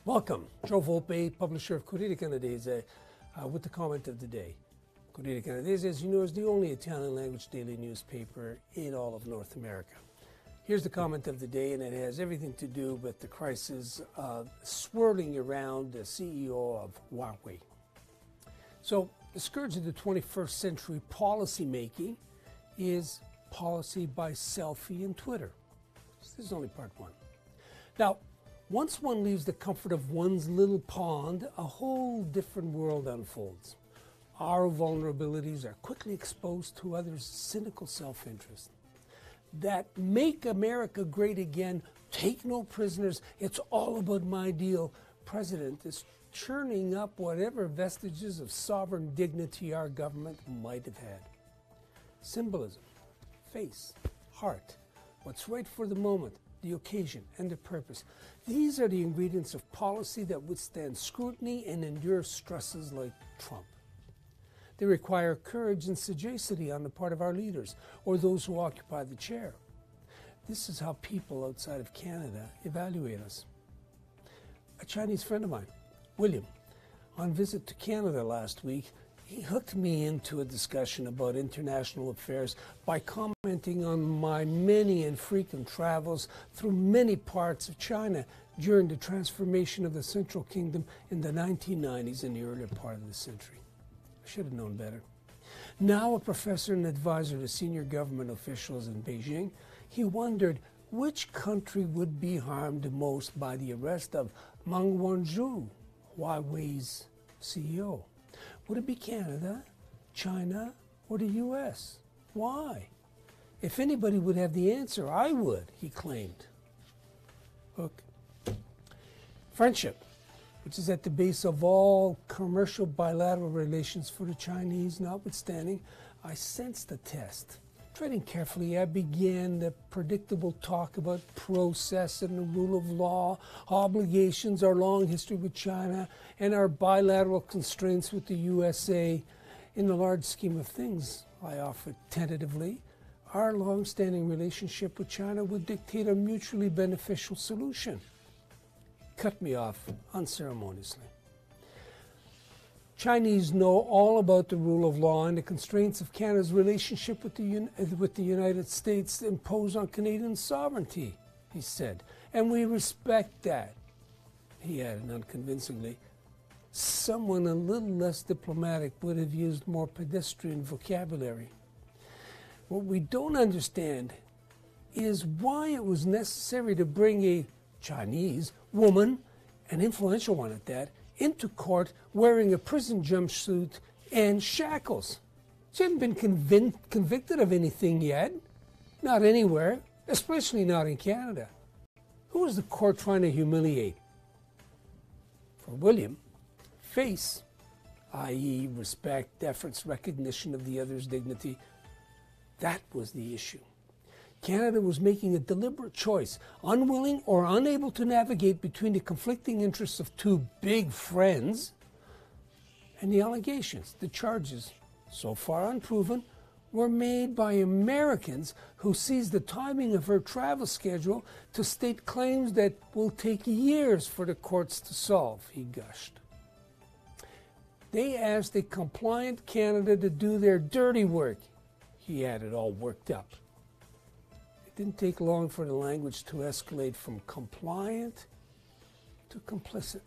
Welcome, Joe Volpe, publisher of Corriere Canadese, with the comment of the day. Corriere Canadese, as you know, is the only Italian language daily newspaper in all of North America. Here's the comment of the day, and it has everything to do with the crisis swirling around the CEO of Huawei. So, the scourge of the 21st century policy making is policy by selfie and Twitter. This is only part one. Now, once one leaves the comfort of one's little pond, a whole different world unfolds. Our vulnerabilities are quickly exposed to others' cynical self-interest. That make America great again, take no prisoners, it's all about my deal president is churning up whatever vestiges of sovereign dignity our government might have had. Symbolism, face, heart, what's right for the moment, the occasion, and the purpose. These are the ingredients of policy that withstand scrutiny and endure stresses like Trump. They require courage and sagacity on the part of our leaders or those who occupy the chair. This is how people outside of Canada evaluate us. A Chinese friend of mine, William, on visit to Canada last week, he hooked me into a discussion about international affairs by commenting on my many and frequent travels through many parts of China during the transformation of the Central Kingdom in the 1990s and the earlier part of the century. I should have known better. Now a professor and advisor to senior government officials in Beijing, he wondered which country would be harmed most by the arrest of Meng Wanzhou, Huawei's CEO. Would it be Canada, China, or the U.S.? Why? If anybody would have the answer, I would, he claimed. Look, friendship, which is at the base of all commercial bilateral relations for the Chinese notwithstanding, I sensed the test. Treading carefully, I began the predictable talk about process and the rule of law, obligations, our long history with China, and our bilateral constraints with the USA. In the large scheme of things, I offered tentatively, our long-standing relationship with China would dictate a mutually beneficial solution. Cut me off unceremoniously. Chinese know all about the rule of law and the constraints of Canada's relationship with the United States imposed on Canadian sovereignty, he said. And we respect that, he added unconvincingly. Someone a little less diplomatic would have used more pedestrian vocabulary. What we don't understand is why it was necessary to bring a Chinese woman, an influential one at that, into court wearing a prison jumpsuit and shackles. She hadn't been convicted of anything yet. Not anywhere, especially not in Canada. Who was the court trying to humiliate? For William, face, i.e. respect, deference, recognition of the other's dignity, that was the issue. Canada was making a deliberate choice, unwilling or unable to navigate between the conflicting interests of two big friends and the allegations, the charges, so far unproven, were made by Americans who seized the timing of her travel schedule to state claims that will take years for the courts to solve, he gushed. They asked a compliant Canada to do their dirty work, he added, all worked up. Didn't take long for the language to escalate from compliant to complicit.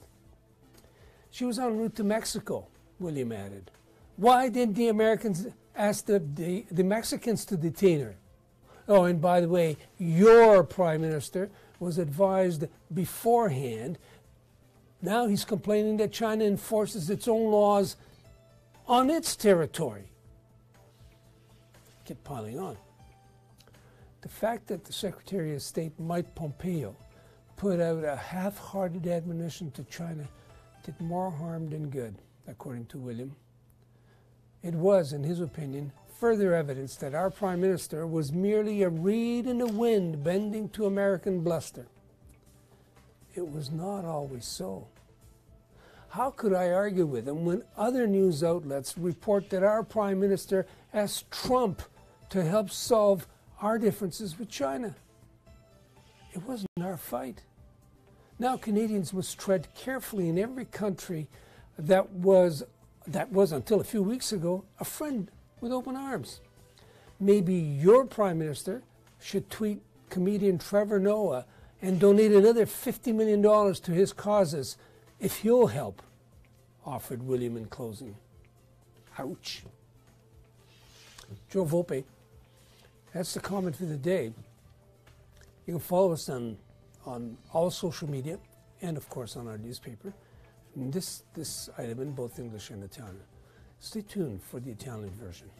She was en route to Mexico, William added. Why didn't the Americans ask the Mexicans to detain her? Oh, and by the way, your prime minister was advised beforehand. Now he's complaining that China enforces its own laws on its territory. Kept piling on. The fact that the Secretary of State, Mike Pompeo, put out a half-hearted admonition to China did more harm than good, according to William. It was, in his opinion, further evidence that our Prime Minister was merely a reed in the wind bending to American bluster. It was not always so. How could I argue with him when other news outlets report that our Prime Minister asked Trump to help solve our differences with China? It wasn't our fight. Now Canadians must tread carefully in every country that was until a few weeks ago a friend with open arms. Maybe your Prime Minister should tweet comedian Trevor Noah and donate another $50 million to his causes if he'll help, offered William in closing. Ouch. Joe Volpe. That's the comment for the day. You can follow us on all social media and, of course, on our newspaper. And this item in both English and Italian. Stay tuned for the Italian version.